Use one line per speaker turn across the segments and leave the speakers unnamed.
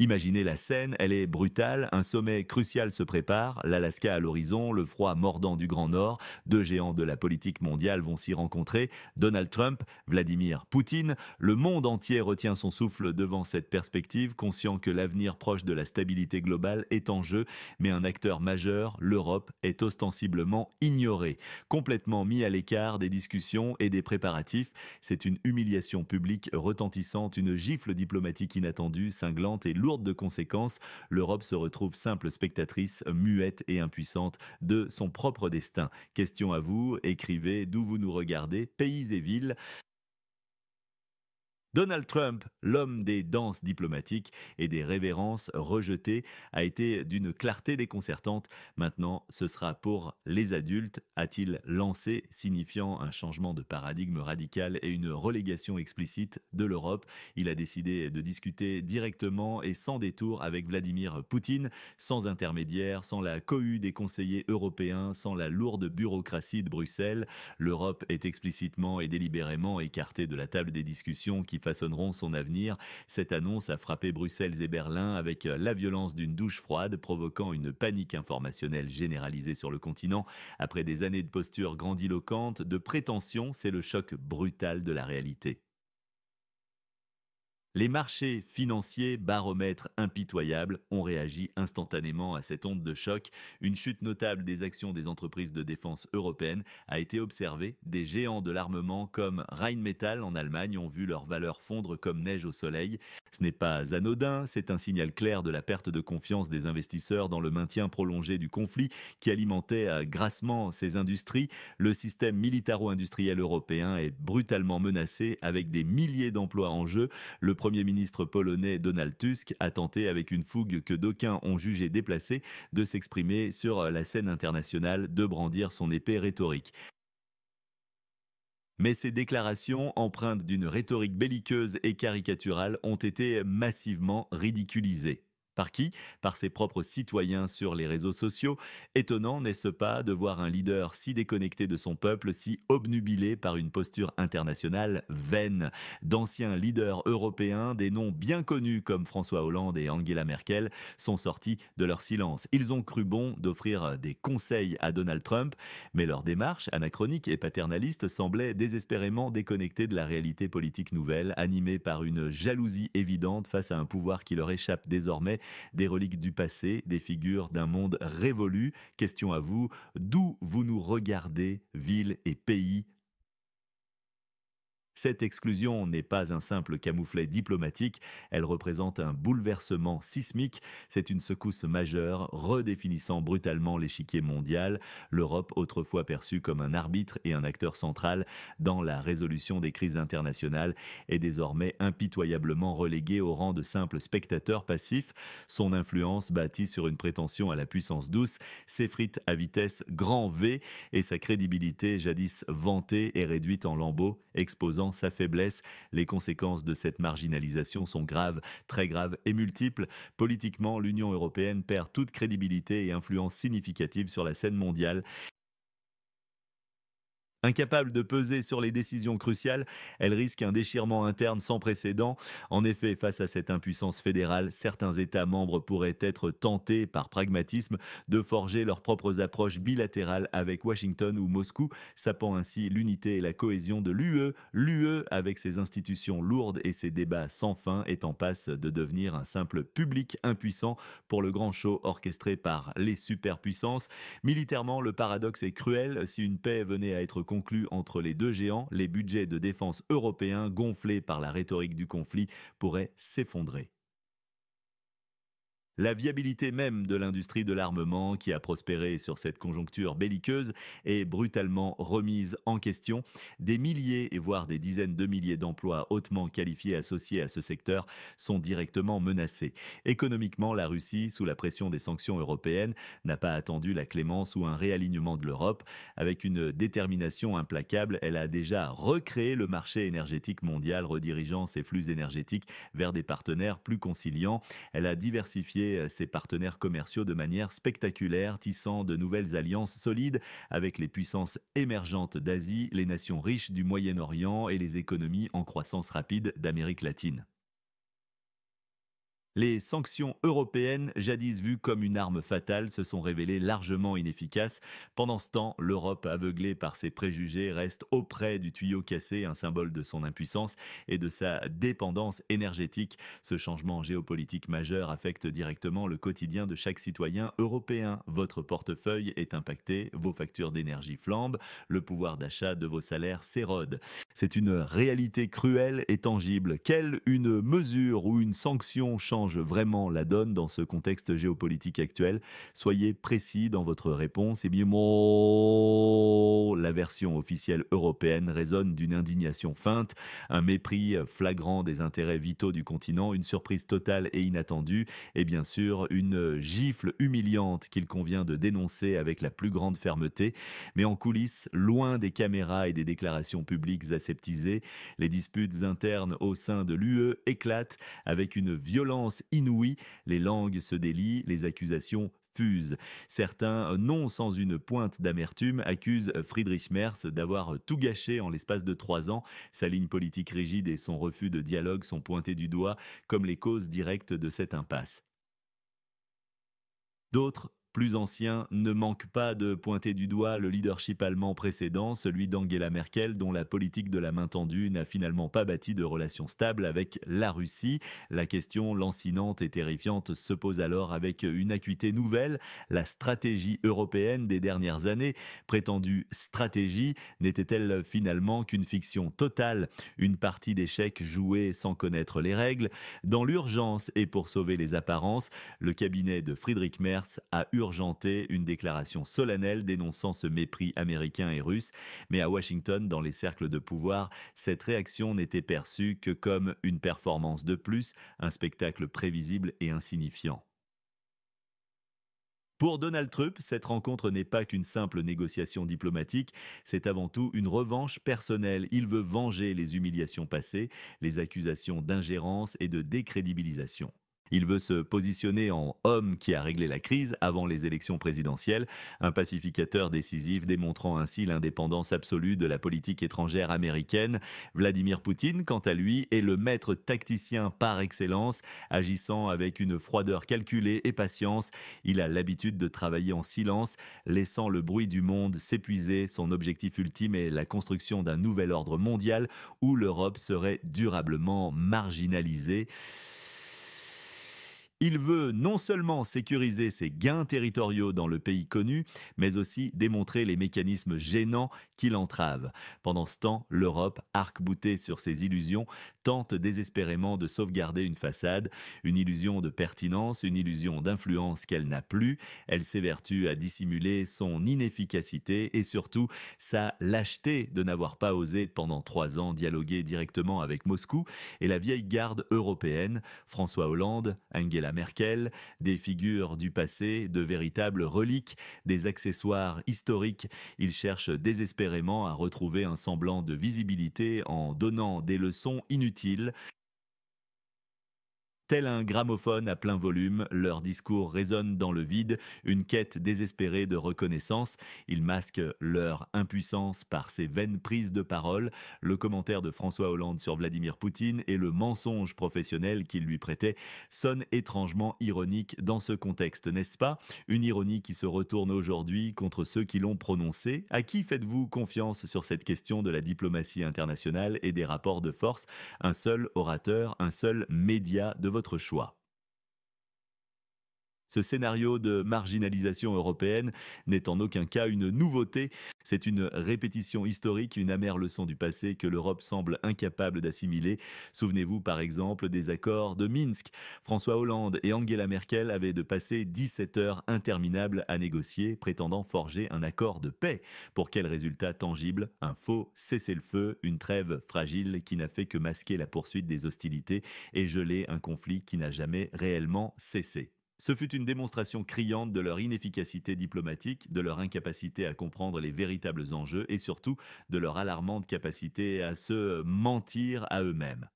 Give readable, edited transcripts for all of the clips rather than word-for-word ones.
Imaginez la scène, elle est brutale, un sommet crucial se prépare, l'Alaska à l'horizon, le froid mordant du Grand Nord, deux géants de la politique mondiale vont s'y rencontrer, Donald Trump, Vladimir Poutine, le monde entier retient son souffle devant cette perspective, conscient que l'avenir proche de la stabilité globale est en jeu, mais un acteur majeur, l'Europe, est ostensiblement ignoré, complètement mis à l'écart des discussions et des préparatifs. C'est une humiliation publique retentissante, une gifle diplomatique inattendue, cinglante et lourde de conséquences. L'Europe se retrouve simple spectatrice, muette et impuissante de son propre destin. Question à vous, écrivez d'où vous nous regardez, pays et villes. Donald Trump, l'homme des danses diplomatiques et des révérences rejetées, a été d'une clarté déconcertante. Maintenant, ce sera pour les adultes, a-t-il lancé, signifiant un changement de paradigme radical et une relégation explicite de l'Europe. Il a décidé de discuter directement et sans détour avec Vladimir Poutine, sans intermédiaire, sans la cohue des conseillers européens, sans la lourde bureaucratie de Bruxelles. L'Europe est explicitement et délibérément écartée de la table des discussions qui façonneront son avenir. Cette annonce a frappé Bruxelles et Berlin avec la violence d'une douche froide, provoquant une panique informationnelle généralisée sur le continent. Après des années de postures grandiloquentes, de prétentions, c'est le choc brutal de la réalité. Les marchés financiers, baromètres impitoyables, ont réagi instantanément à cette onde de choc. Une chute notable des actions des entreprises de défense européennes a été observée. Des géants de l'armement comme Rheinmetall en Allemagne ont vu leur valeur fondre comme neige au soleil. Ce n'est pas anodin, c'est un signal clair de la perte de confiance des investisseurs dans le maintien prolongé du conflit qui alimentait grassement ces industries. Le système militaro-industriel européen est brutalement menacé avec des milliers d'emplois en jeu. Le Premier ministre polonais Donald Tusk a tenté, avec une fougue que d'aucuns ont jugée déplacée, de s'exprimer sur la scène internationale, de brandir son épée rhétorique. Mais ces déclarations, empreintes d'une rhétorique belliqueuse et caricaturale, ont été massivement ridiculisées. Par qui? Par ses propres citoyens sur les réseaux sociaux. Étonnant, n'est-ce pas, de voir un leader si déconnecté de son peuple, si obnubilé par une posture internationale vaine. D'anciens leaders européens, des noms bien connus comme François Hollande et Angela Merkel, sont sortis de leur silence. Ils ont cru bon d'offrir des conseils à Donald Trump, mais leur démarche, anachronique et paternaliste, semblait désespérément déconnectée de la réalité politique nouvelle, animée par une jalousie évidente face à un pouvoir qui leur échappe désormais, des reliques du passé, des figures d'un monde révolu. Question à vous, d'où vous nous regardez, ville et pays? Cette exclusion n'est pas un simple camouflet diplomatique, elle représente un bouleversement sismique, c'est une secousse majeure, redéfinissant brutalement l'échiquier mondial. L'Europe, autrefois perçue comme un arbitre et un acteur central dans la résolution des crises internationales, est désormais impitoyablement reléguée au rang de simple spectateur passif. Son influence, bâtie sur une prétention à la puissance douce, s'effrite à vitesse grand V, et sa crédibilité, jadis vantée, est réduite en lambeaux, exposant sa faiblesse. Les conséquences de cette marginalisation sont graves, très graves et multiples. Politiquement, l'Union européenne perd toute crédibilité et influence significative sur la scène mondiale. Incapable de peser sur les décisions cruciales, elle risque un déchirement interne sans précédent. En effet, face à cette impuissance fédérale, certains États membres pourraient être tentés, par pragmatisme, de forger leurs propres approches bilatérales avec Washington ou Moscou, sapant ainsi l'unité et la cohésion de l'UE. L'UE, avec ses institutions lourdes et ses débats sans fin, est en passe de devenir un simple public impuissant pour le grand show orchestré par les superpuissances. Militairement, le paradoxe est cruel. Si une paix venait à être conclue entre les deux géants, les budgets de défense européens, gonflés par la rhétorique du conflit, pourraient s'effondrer. La viabilité même de l'industrie de l'armement, qui a prospéré sur cette conjoncture belliqueuse, est brutalement remise en question. Des milliers et voire des dizaines de milliers d'emplois hautement qualifiés associés à ce secteur sont directement menacés. Économiquement, la Russie, sous la pression des sanctions européennes, n'a pas attendu la clémence ou un réalignement de l'Europe. Avec une détermination implacable, elle a déjà recréé le marché énergétique mondial, redirigeant ses flux énergétiques vers des partenaires plus conciliants. Elle a diversifié ses partenaires commerciaux de manière spectaculaire, tissant de nouvelles alliances solides avec les puissances émergentes d'Asie, les nations riches du Moyen-Orient et les économies en croissance rapide d'Amérique latine. Les sanctions européennes, jadis vues comme une arme fatale, se sont révélées largement inefficaces. Pendant ce temps, l'Europe, aveuglée par ses préjugés, reste auprès du tuyau cassé, un symbole de son impuissance et de sa dépendance énergétique. Ce changement géopolitique majeur affecte directement le quotidien de chaque citoyen européen. Votre portefeuille est impacté, vos factures d'énergie flambent, le pouvoir d'achat de vos salaires s'érode. C'est une réalité cruelle et tangible. Quelle une mesure ou une sanction change vraiment la donne dans ce contexte géopolitique actuel? Soyez précis dans votre réponse. Eh bien, la version officielle européenne résonne d'une indignation feinte, un mépris flagrant des intérêts vitaux du continent, une surprise totale et inattendue, et bien sûr une gifle humiliante qu'il convient de dénoncer avec la plus grande fermeté. Mais en coulisses, loin des caméras et des déclarations publiques aseptisées, les disputes internes au sein de l'UE éclatent avec une violence inouïe. Les langues se délient, les accusations fusent. Certains, non sans une pointe d'amertume, accusent Friedrich Merz d'avoir tout gâché en l'espace de 3 ans. Sa ligne politique rigide et son refus de dialogue sont pointés du doigt comme les causes directes de cette impasse. D'autres, plus anciens, ne manquent pas de pointer du doigt le leadership allemand précédent, celui d'Angela Merkel, dont la politique de la main tendue n'a finalement pas bâti de relations stables avec la Russie. La question lancinante et terrifiante se pose alors avec une acuité nouvelle. La stratégie européenne des dernières années, prétendue stratégie, n'était-elle finalement qu'une fiction totale, une partie d'échecs jouée sans connaître les règles? Dans l'urgence et pour sauver les apparences, le cabinet de Friedrich Merz a urgenté une déclaration solennelle dénonçant ce mépris américain et russe, mais à Washington, dans les cercles de pouvoir, cette réaction n'était perçue que comme une performance de plus, un spectacle prévisible et insignifiant. Pour Donald Trump, cette rencontre n'est pas qu'une simple négociation diplomatique, c'est avant tout une revanche personnelle. Il veut venger les humiliations passées, les accusations d'ingérence et de décrédibilisation. Il veut se positionner en homme qui a réglé la crise avant les élections présidentielles, un pacificateur décisif démontrant ainsi l'indépendance absolue de la politique étrangère américaine. Vladimir Poutine, quant à lui, est le maître tacticien par excellence, agissant avec une froideur calculée et patience. Il a l'habitude de travailler en silence, laissant le bruit du monde s'épuiser. Son objectif ultime est la construction d'un nouvel ordre mondial où l'Europe serait durablement marginalisée. Il veut non seulement sécuriser ses gains territoriaux dans le pays connu, mais aussi démontrer les mécanismes gênants qui l'entravent. Pendant ce temps, l'Europe, arc-boutée sur ses illusions, tente désespérément de sauvegarder une façade, une illusion de pertinence, une illusion d'influence qu'elle n'a plus. Elle s'évertue à dissimuler son inefficacité et surtout sa lâcheté de n'avoir pas osé pendant 3 ans dialoguer directement avec Moscou et la vieille garde européenne, François Hollande, Angela Merkel, des figures du passé, de véritables reliques, des accessoires historiques. Ils cherchent désespérément à retrouver un semblant de visibilité en donnant des leçons inutiles. Tel un gramophone à plein volume, leur discours résonne dans le vide, une quête désespérée de reconnaissance. Ils masquent leur impuissance par ces vaines prises de parole, le commentaire de François Hollande sur Vladimir Poutine et le mensonge professionnel qu'il lui prêtait sonnent étrangement ironiques dans ce contexte, n'est-ce pas? Une ironie qui se retourne aujourd'hui contre ceux qui l'ont prononcée. À qui faites-vous confiance sur cette question de la diplomatie internationale et des rapports de force? Un seul orateur, un seul média de votre choix. Ce scénario de marginalisation européenne n'est en aucun cas une nouveauté, c'est une répétition historique, une amère leçon du passé que l'Europe semble incapable d'assimiler. Souvenez-vous par exemple des accords de Minsk. François Hollande et Angela Merkel avaient de passer 17 heures interminables à négocier, prétendant forger un accord de paix. Pour quel résultat tangible? Un faux cessez-le-feu, une trêve fragile qui n'a fait que masquer la poursuite des hostilités et geler un conflit qui n'a jamais réellement cessé. Ce fut une démonstration criante de leur inefficacité diplomatique, de leur incapacité à comprendre les véritables enjeux et surtout de leur alarmante capacité à se mentir à eux-mêmes.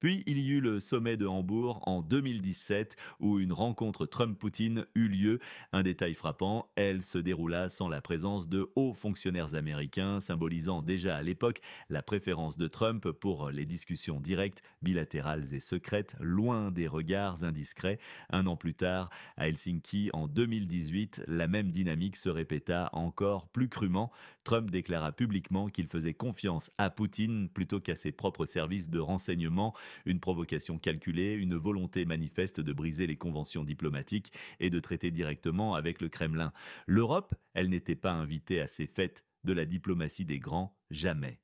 Puis il y eut le sommet de Hambourg en 2017 où une rencontre Trump-Poutine eut lieu. Un détail frappant, elle se déroula sans la présence de hauts fonctionnaires américains, symbolisant déjà à l'époque la préférence de Trump pour les discussions directes, bilatérales et secrètes, loin des regards indiscrets. Un an plus tard, à Helsinki en 2018, la même dynamique se répéta encore plus crûment. Trump déclara publiquement qu'il faisait confiance à Poutine plutôt qu'à ses propres services de renseignement, une provocation calculée, une volonté manifeste de briser les conventions diplomatiques et de traiter directement avec le Kremlin. L'Europe, elle n'était pas invitée à ces fêtes de la diplomatie des grands, jamais.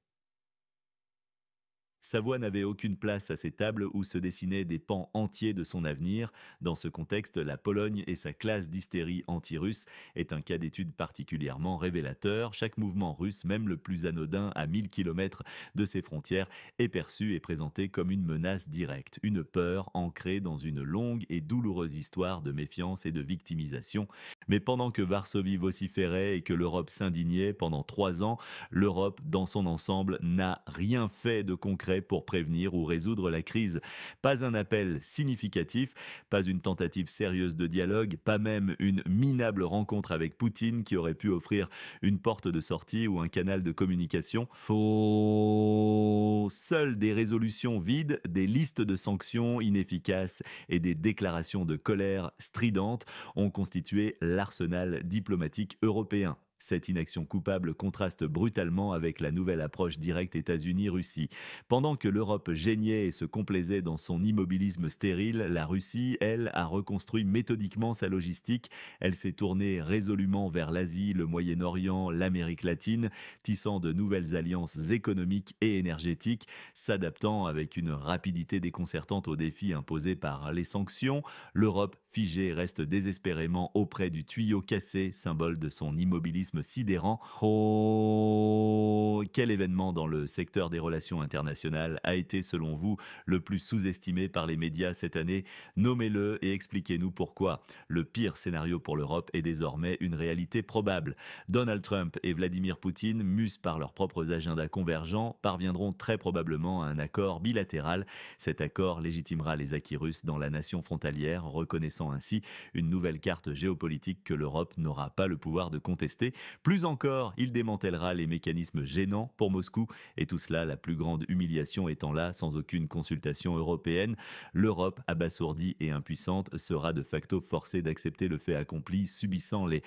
Sa voix n'avait aucune place à ces tables où se dessinaient des pans entiers de son avenir. Dans ce contexte, la Pologne et sa classe d'hystérie anti-russe est un cas d'étude particulièrement révélateur. Chaque mouvement russe, même le plus anodin à 1000 kilomètres de ses frontières, est perçu et présenté comme une menace directe, une peur ancrée dans une longue et douloureuse histoire de méfiance et de victimisation. Mais pendant que Varsovie vociférait et que l'Europe s'indignait pendant 3 ans, l'Europe, dans son ensemble, n'a rien fait de concret pour prévenir ou résoudre la crise. Pas un appel significatif, pas une tentative sérieuse de dialogue, pas même une minable rencontre avec Poutine qui aurait pu offrir une porte de sortie ou un canal de communication. Faux. Seules des résolutions vides, des listes de sanctions inefficaces et des déclarations de colère stridentes ont constitué l'arsenal diplomatique européen. Cette inaction coupable contraste brutalement avec la nouvelle approche directe États-Unis-Russie. Pendant que l'Europe geignait et se complaisait dans son immobilisme stérile, la Russie, elle, a reconstruit méthodiquement sa logistique. Elle s'est tournée résolument vers l'Asie, le Moyen-Orient, l'Amérique latine, tissant de nouvelles alliances économiques et énergétiques, s'adaptant avec une rapidité déconcertante aux défis imposés par les sanctions. L'Europe figée reste désespérément auprès du tuyau cassé, symbole de son immobilisme sidérant. Oh, quel événement dans le secteur des relations internationales a été, selon vous, le plus sous-estimé par les médias cette année? Nommez-le et expliquez-nous pourquoi. Le pire scénario pour l'Europe est désormais une réalité probable. Donald Trump et Vladimir Poutine, mus par leurs propres agendas convergents, parviendront très probablement à un accord bilatéral. Cet accord légitimera les acquis russes dans la nation frontalière, reconnaissant ainsi une nouvelle carte géopolitique que l'Europe n'aura pas le pouvoir de contester. Plus encore, il démantèlera les mécanismes gênants pour Moscou, et tout cela, la plus grande humiliation étant là, sans aucune consultation européenne. L'Europe, abasourdie et impuissante, sera de facto forcée d'accepter le fait accompli, subissant les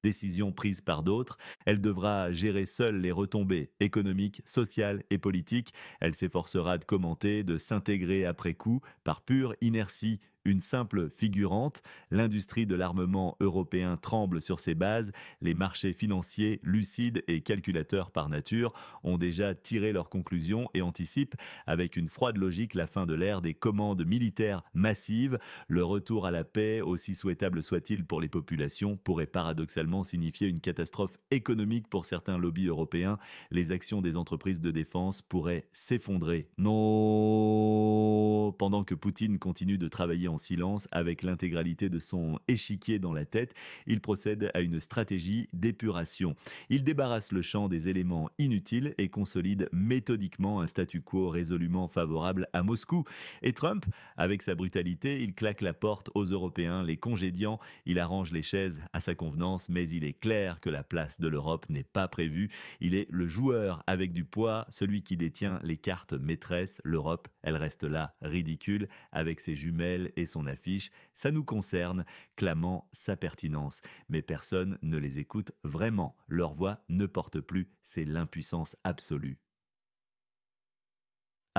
décisions prises par d'autres. Elle devra gérer seule les retombées économiques, sociales et politiques. Elle s'efforcera de commenter, de s'intégrer après coup, par pure inertie. Une simple figurante, l'industrie de l'armement européen tremble sur ses bases, les marchés financiers, lucides et calculateurs par nature, ont déjà tiré leurs conclusions et anticipent avec une froide logique la fin de l'ère des commandes militaires massives. Le retour à la paix, aussi souhaitable soit-il pour les populations, pourrait paradoxalement signifier une catastrophe économique pour certains lobbies européens. Les actions des entreprises de défense pourraient s'effondrer. Non. Pendant que Poutine continue de travailler en silence avec l'intégralité de son échiquier dans la tête, il procède à une stratégie d'épuration. Il débarrasse le champ des éléments inutiles et consolide méthodiquement un statu quo résolument favorable à Moscou. Et Trump, avec sa brutalité, il claque la porte aux Européens, les congédiant, il arrange les chaises à sa convenance, mais il est clair que la place de l'Europe n'est pas prévue. Il est le joueur avec du poids, celui qui détient les cartes maîtresses. L'Europe, elle reste là, ridicule, avec ses jumelles et son affiche. Ça nous concerne, clamant sa pertinence. Mais personne ne les écoute vraiment. Leur voix ne porte plus, c'est l'impuissance absolue.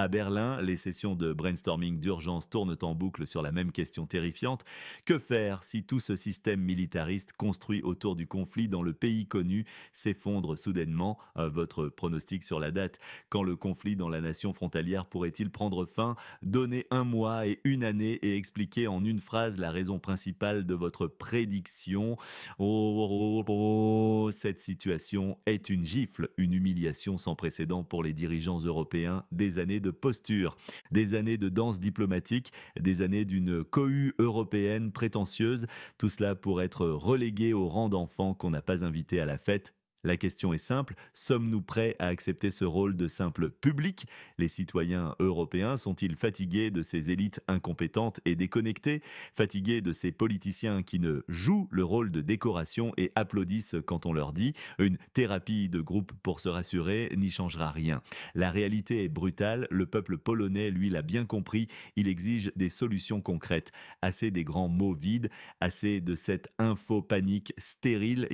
À Berlin, les sessions de brainstorming d'urgence tournent en boucle sur la même question terrifiante. Que faire si tout ce système militariste construit autour du conflit dans le pays connu s'effondre soudainement? Votre pronostic sur la date? Quand le conflit dans la nation frontalière pourrait-il prendre fin? Donnez un mois et une année et expliquez en une phrase la raison principale de votre prédiction. Oh, cette situation est une gifle, une humiliation sans précédent pour les dirigeants européens. Des années de posture, des années de danse diplomatique, des années d'une cohue européenne prétentieuse, tout cela pour être relégué au rang d'enfants qu'on n'a pas invités à la fête. La question est simple, sommes-nous prêts à accepter ce rôle de simple public? Les citoyens européens sont-ils fatigués de ces élites incompétentes et déconnectées, fatigués de ces politiciens qui ne jouent le rôle de décoration et applaudissent quand on leur dit? Une thérapie de groupe pour se rassurer n'y changera rien. La réalité est brutale, le peuple polonais, lui, l'a bien compris, il exige des solutions concrètes, assez des grands mots vides, assez de cette info-panique stérile.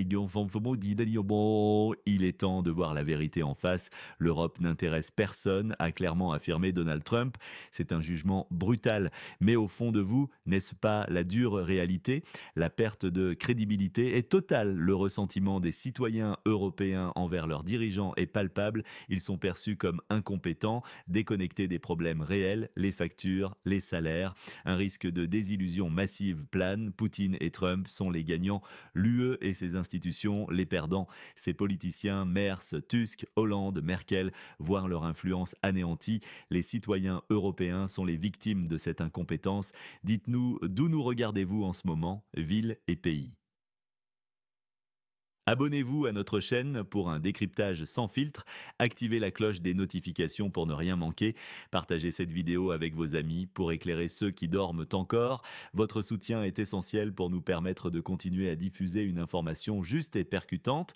Il est temps de voir la vérité en face. L'Europe n'intéresse personne, a clairement affirmé Donald Trump. C'est un jugement brutal. Mais au fond de vous, n'est-ce pas la dure réalité? La perte de crédibilité est totale. Le ressentiment des citoyens européens envers leurs dirigeants est palpable. Ils sont perçus comme incompétents, déconnectés des problèmes réels, les factures, les salaires. Un risque de désillusion massive plane. Poutine et Trump sont les gagnants, l'UE et ses institutions les perdants. Ces politiciens, Merz, Tusk, Hollande, Merkel, voient leur influence anéantie. Les citoyens européens sont les victimes de cette incompétence. Dites-nous, d'où nous regardez-vous en ce moment, ville et pays? Abonnez-vous à notre chaîne pour un décryptage sans filtre, activez la cloche des notifications pour ne rien manquer, partagez cette vidéo avec vos amis pour éclairer ceux qui dorment encore. Votre soutien est essentiel pour nous permettre de continuer à diffuser une information juste et percutante.